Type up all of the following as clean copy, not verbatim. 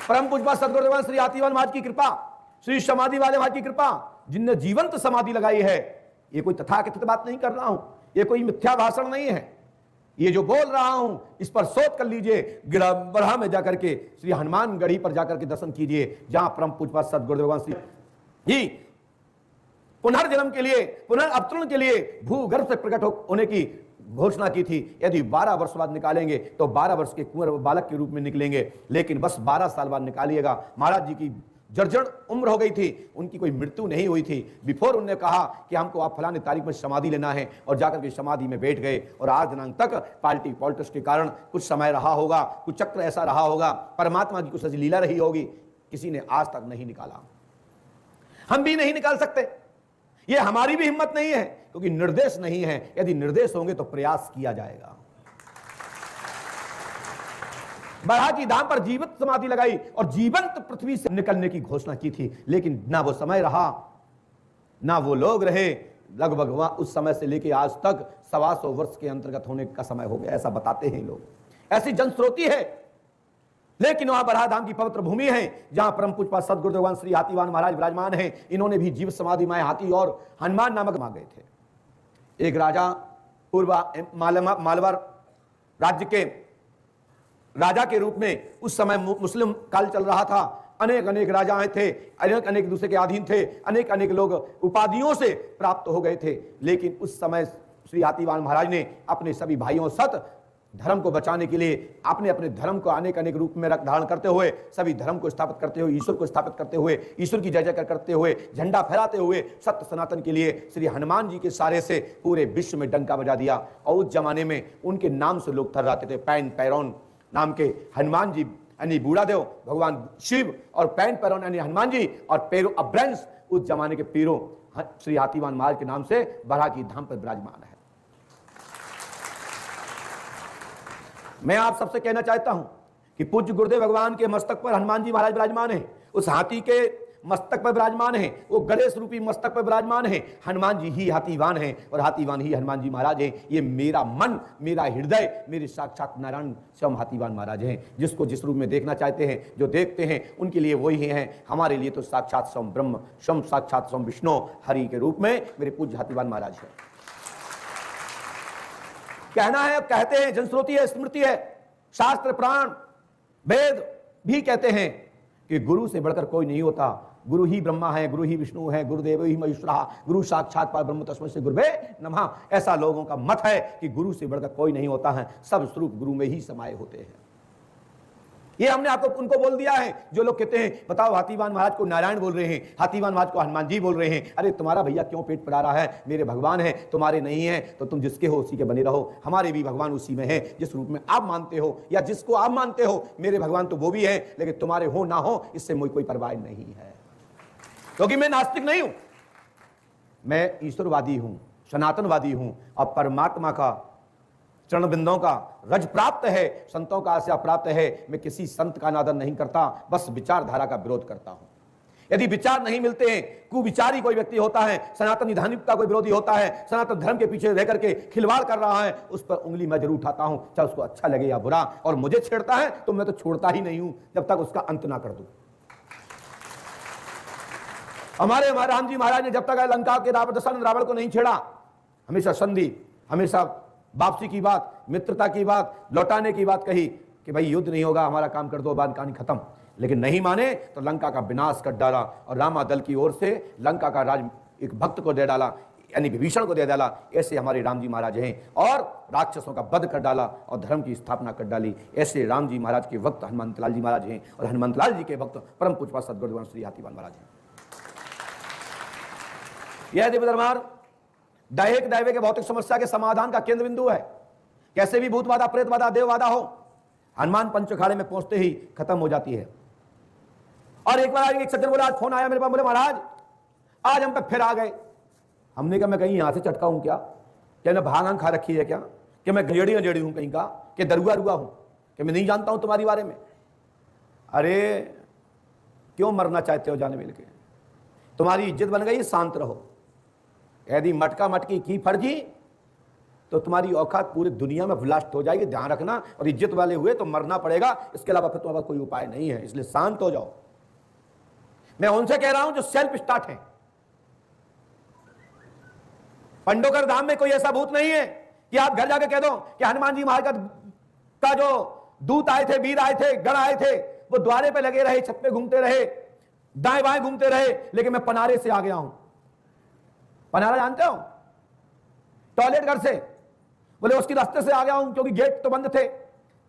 परम पूज्य सद्गुरुदेव श्री हाथीवान महाराज की कृपा, श्री समाधि वाले महाराज की कृपा, जिनने जीवंत समाधि लगाई है। ये कोई तथाकथित बात नहीं कर रहा हूं, ये कोई मिथ्या भाषण नहीं है। ये जो बोल रहा हूं इस पर शोध कर लीजिए। गिड़बढ़ा में जाकर के श्री हनुमान गढ़ी पर जाकर के दर्शन कीजिए, जहां परम पूज्य सद्गुरुदेव श्री जी पुनर्जन्म के लिए, पुनर्अवतरण के लिए भूगर्भ से प्रकट होने की घोषणा की थी। यदि 12 वर्ष बाद निकालेंगे तो 12 वर्ष के कुंवर बालक के रूप में निकलेंगे, लेकिन बस 12 साल बाद निकालिएगा। महाराज जी की जर्जर उम्र हो गई थी, उनकी कोई मृत्यु नहीं हुई थी। बिफोर उन्होंने कहा कि हमको आप फलाने तारीख में समाधि लेना है, और जाकर के समाधि में बैठ गए। और आज दिनांक तक पार्टी पॉलिटिक्स के कारण कुछ समय रहा होगा, कुछ चक्र ऐसा रहा होगा, परमात्मा की कुछ ऐसी लीला रही होगी, किसी ने आज तक नहीं निकाला। हम भी नहीं निकाल सकते, ये हमारी भी हिम्मत नहीं है, क्योंकि निर्देश नहीं है। यदि निर्देश होंगे तो प्रयास किया जाएगा। बरहा की धाम पर जीवित समाधि लगाई और जीवंत पृथ्वी से निकलने की घोषणा की थी, लेकिन ना वो समय रहा, ना वो लोग रहे। लगभग उस समय से लेकर आज तक 125 वर्ष के अंतर्गत होने का समय हो गया, ऐसा बताते हैं लोग। ऐसी जनश्रोति है, लेकिन वहां बरहा धाम की पवित्र भूमि है, जहां परम पूज्य सद्गुरुदेव श्री हाथीवान महाराज विराजमान हैं। इन्होंने भी जीव समाधि में हाथी और हनुमान नामक मांग गए थे। एक राजा पूर्व मालवा राज्य के राजा के रूप में, उस समय मुस्लिम काल चल रहा था, अनेक अनेक राजाएं थे, अनेक अनेक दूसरे के अधीन थे, अनेक अनेक लोग उपाधियों से प्राप्त हो गए थे। लेकिन उस समय श्री हाथीवान महाराज ने अपने सभी भाइयों सत धर्म को बचाने के लिए अपने अपने धर्म को अनेक अनेक रूप में धारण करते हुए, सभी धर्म को स्थापित करते हुए, ईश्वर को स्थापित करते हुए, ईश्वर की जय जयकार करते हुए, झंडा फहराते हुए सत्य सनातन के लिए श्री हनुमान जी के सारे से पूरे विश्व में डंका बजा दिया। और उस जमाने में उनके नाम से लोग थर्राते थे। पैन पैरौन नाम के हनुमान जी यानी बूढ़ादेव भगवान शिव, और पैन पैरौन यानी हनुमान जी, और पेरो अब्रेंस उस जमाने के पीरों श्री हाथीवान महाराज के नाम से बरहा की धाम पर विराजमान है। मैं आप सबसे कहना चाहता हूं कि पूज्य गुरुदेव भगवान के मस्तक पर हनुमान जी महाराज विराजमान है, उस हाथी के मस्तक पर विराजमान है, वो गणेश रूपी मस्तक पर विराजमान है। हनुमान जी ही हाथीवान है और हाथीवान ही हनुमान जी महाराज हैं। ये मेरा मन, मेरा हृदय, मेरे साक्षात नारायण स्वयं हाथीवान महाराज हैं। जिसको जिस रूप में देखना चाहते हैं, जो देखते हैं, उनके लिए वही हैं। हमारे लिए तो साक्षात स्वयं ब्रह्म, स्वयं साक्षात स्वयं विष्णु हरि के रूप में मेरे पूज्य हाथीवान महाराज हैं। कहना है, कहते हैं, जनश्रुति है, स्मृति है, शास्त्र प्राण वेद भी कहते हैं कि गुरु से बढ़कर कोई नहीं होता। गुरु ही ब्रह्मा है, गुरु ही विष्णु है, गुरुदेव ही महेश्वरा, गुरु साक्षात परब्रह्म तस्मै श्री गुरुवे नमः। ऐसा लोगों का मत है कि गुरु से बढ़कर कोई नहीं होता है, सब स्वरूप गुरु में ही समाये होते हैं। ये हमने आपको उनको बोल दिया है जो लोग कहते हैं बताओ हाथीवान महाराज को नारायण बोल रहे हैं, हाथीवान महाराज को हनुमान जी बोल रहे हैं। अरे तुम्हारा भैया क्यों पेट पड़ा रहा है? मेरे भगवान है, तुम्हारे नहीं है, तो तुम जिसके हो उसी के बने रहो। हमारे भी भगवान उसी में है जिस रूप में आप मानते हो या जिसको आप मानते हो। मेरे भगवान तो वो भी है, लेकिन तुम्हारे हो ना हो इससे मुझे कोई परवाह नहीं है, क्योंकि मैं नास्तिक नहीं हूं, मैं ईश्वरवादी हूं, सनातनवादी हूं और परमात्मा का चरण बिंदों का रज प्राप्त है, संतों का आशा प्राप्त है। मैं किसी संत का अनादर नहीं करता, बस विचारधारा का विरोध करता हूं। यदि विचार नहीं मिलते हैं, कुविचारी कोई व्यक्ति होता है, सनातन धार्मिक का कोई विरोधी होता है, सनातन धर्म के पीछे रह करके खिलवाड़ कर रहा है, उस पर उंगली मैं जरूर उठाता हूं, चाहे उसको अच्छा लगे या बुरा। और मुझे छेड़ता है तो मैं तो छोड़ता ही नहीं हूं जब तक उसका अंत ना कर दूं। हमारे राम जी महाराज ने जब तक लंका के रावण को नहीं छेड़ा, हमेशा संधि, हमेशा वापसी की बात, मित्रता की बात, लौटाने की बात कही कि भाई युद्ध नहीं होगा, हमारा काम कर दो, बाद कहानी खत्म। लेकिन नहीं माने तो लंका का विनाश कर डाला और रामा दल की ओर से लंका का राज एक भक्त को दे डाला, यानी विभीषण को दे डाला। ऐसे हमारे राम जी महाराज हैं, और राक्षसों का वध कर डाला और धर्म की स्थापना कर डाली। ऐसे राम जी महाराज के भक्त हनुमंतलाल जी महाराज हैं, और हनुमंतलाल जी के भक्त परम पूज्य सद्गुरुदेव श्री हाथीवान महाराज हैं। यह दिव्य दरबार दैहिक दैवे के भौतिक समस्या के समाधान का केंद्र बिंदु है। कैसे भी भूतवादा, प्रेतवादा, देववादा हो, हनुमान पंचखाड़े में पहुंचते ही खत्म हो जाती है। और एक बार एक सज्जन बोला, आज फोन आया मेरे पास, बोले महाराज आज हम पे फिर आ गए। हमने कहा मैं कहीं यहां से चटका हूं क्या? क्या मैं भांग खा रखी है क्या? कि मैं गजेड़ी हूं कहीं का? कि दरुआ रुआ हूं? कि मैं नहीं जानता हूं तुम्हारी बारे में? अरे क्यों मरना चाहते हो जाने मिलके? तुम्हारी इज्जत बन गई, शांत रहो। यदि मटका मटकी की फर्जी तो तुम्हारी औकात पूरी दुनिया में ब्लास्ट हो जाएगी, ध्यान रखना। और इज्जत वाले हुए तो मरना पड़ेगा, इसके अलावा फिर तुम्हारे पास कोई उपाय नहीं है। इसलिए शांत हो जाओ। मैं उनसे कह रहा हूं जो सेल्फ स्टार्ट है। पंडोकर धाम में कोई ऐसा भूत नहीं है कि आप घर जाके कह दो कि हनुमान जी महाराज का जो दूत आए थे, वीर आए थे, गण आए थे, वो द्वारे पे लगे रहे, छत पे घूमते रहे, दाएं बाएं घूमते रहे, लेकिन मैं पनारे से आ गया हूं। पनारा जानते हो? टॉयलेट घर से, बोले उसके रास्ते से आ गया हूं क्योंकि गेट तो बंद थे,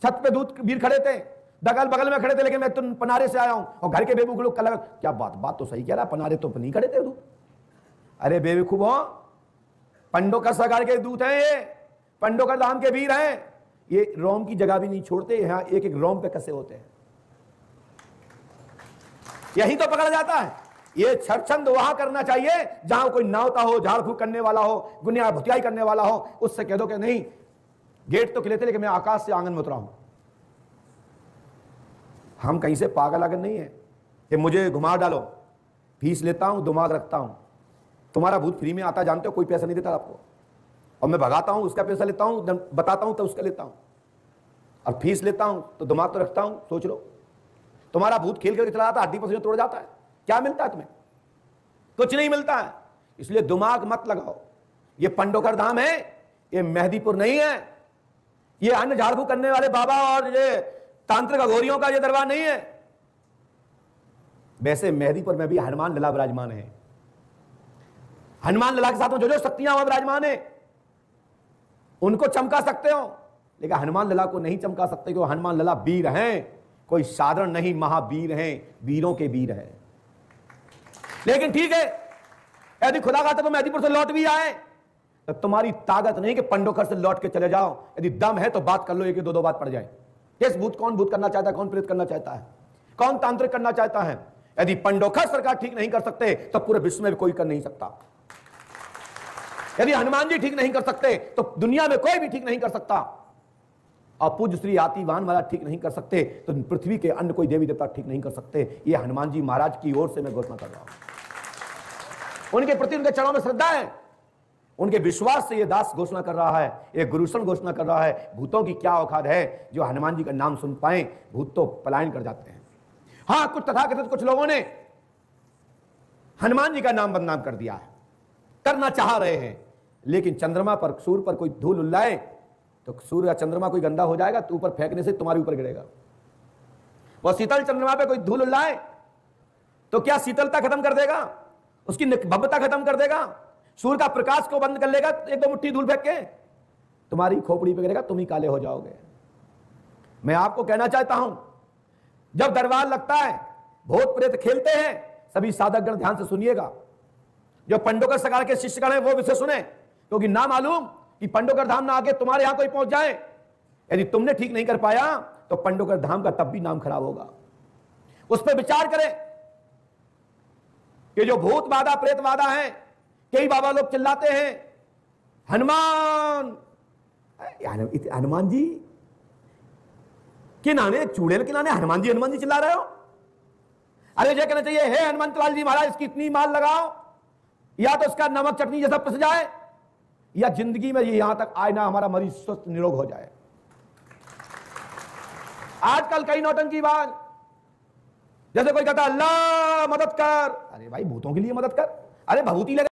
छत पे दूत वीर खड़े थे, दगल बगल में खड़े थे, लेकिन मैं तो पनारे से आया हूं। और घर के बेवकूफ लोग लगा क्या बात तो सही कह रहा, पनारे तो नहीं खड़े थे दूत। अरे बेवकूफ हो, पंडोकर सरकार के दूत हैं ये, पंडोकर धाम के वीर हैं। ये रोम की जगह भी नहीं छोड़ते, यहां एक एक रोम पे कसे होते हैं। यही तो पकड़ा जाता है। ये छरछंद वहां करना चाहिए जहां कोई नावता हो, झाड़ फूक करने वाला हो, गुनिया भुतियाई करने वाला हो। उससे कह दो कि नहीं, गेट तो खिले थे लेकिन मैं आकाश से आंगन में उतरा हूं। हम कहीं से पागल अगर नहीं है कि मुझे घुमा डालो, फीस लेता हूं, दिमाग रखता हूं। तुम्हारा भूत फ्री में आता, जानते हो, कोई पैसा नहीं देता आपको, और मैं भगाता हूं, उसका पैसा लेता हूं, बताता हूं तो उसका लेता हूं, और फीस लेता हूं तो दिमाग तो रखता हूं। सोच लो, तुम्हारा भूत खेल कर चला जाता, हड्डी पसली तोड़ जाता है, क्या मिलता है तुम्हें? कुछ नहीं मिलता है। इसलिए दिमाग मत लगाओ। ये पंडोकर धाम है, ये मेहदीपुर नहीं है, ये अन्य झाड़ फूक करने वाले बाबा और ये तांत्रिक अघोरियों का ये दरबार नहीं है। वैसे मेहदीपुर में भी हनुमान लला विराजमान है। हनुमान लला के साथ में जो जो शक्तियां वहां विराजमान है, उनको चमका सकते हो, लेकिन हनुमान लला को नहीं चमका सकते, क्योंकि हनुमान लला वीर हैं, कोई साधारण नहीं, महावीर हैं, वीरों के वीर हैं। लेकिन ठीक है, यदि खुदा का तो मेहदीपुर से लौट भी आए तो तुम्हारी ताकत नहीं कि पंडोकर से लौट के चले जाओ। यदि दम है तो बात कर लो, एक दो बात पड़ जाए। किस भूत, कौन भूत करना चाहता है, कौन प्रेत करना चाहता है, कौन तांत्रिक करना चाहता है? यदि पंडोकर सरकार ठीक नहीं कर सकते तो पूरे विश्व में भी कोई कर नहीं सकता। यदि हनुमान जी ठीक नहीं कर सकते तो दुनिया में कोई भी ठीक नहीं कर सकता। और पूज्य श्री आतिवान महाराज ठीक नहीं कर सकते तो पृथ्वी के अन्य कोई देवी देवता ठीक नहीं कर सकते। ये हनुमान जी महाराज की ओर से मैं घोषणा कर रहा हूं। उनके प्रति उनके चरणों में श्रद्धा है, उनके विश्वास से ये दास घोषणा कर रहा है, एक गुरुसन घोषणा कर रहा है। भूतों की क्या औकात है जो हनुमान जी का नाम सुन पाए, भूत तो पलायन कर जाते हैं। हां, कुछ तथाकथित कुछ लोगों ने हनुमान जी का नाम बदनाम कर दिया है, करना चाह रहे हैं, लेकिन चंद्रमा पर, सूर्य पर कोई धूल उल्लाए तो सूर्य या चंद्रमा कोई गंदा हो जाएगा तो ऊपर फेंकने से तुम्हारे ऊपर गिरेगा। वो शीतल चंद्रमा पे कोई धूल उल्लाए तो क्या शीतलता खत्म कर देगा, उसकी भव्यता खत्म कर देगा? सूर्य का प्रकाश को बंद कर लेगा, एक दो मुट्ठी धूल फेंक के तुम्हारी खोपड़ी पे गिरेगा, तुम ही काले हो जाओगे। मैं आपको कहना चाहता हूं, जब दरबार लगता है, भूत प्रेत खेलते हैं, सभी साधकगण ध्यान से सुनिएगा। जो पंडोकर सरकार के शिष्यगण हैं वो विषय सुने, क्योंकि ना मालूम कि पंडोकर धाम ना आके तुम्हारे यहां कोई पहुंच जाए। यदि तुमने ठीक नहीं कर पाया तो पंडोकर धाम का तब भी नाम खराब होगा। उस पर विचार करें कि जो भूत बाधा प्रेत बाधा है, कई बाबा लोग चिल्लाते हैं हनुमान, हनुमान जी के नाने, चूड़ेल के नाने हनुमान जी चिल्ला रहे हो। अरे ये कहना चाहिए, हे हनुमंत लाल जी महाराज, इसकी इतनी माल लगाओ, या तो उसका नमक चटनी जैसा पिस जाए, या जिंदगी में ये यहां तक आए ना, हमारा मरीज स्वस्थ निरोग हो जाए। आजकल कई नौटंकी बात, जैसे कोई कहता अल्लाह मदद कर, अरे भाई भूतों के लिए मदद कर, अरे भभूति लगे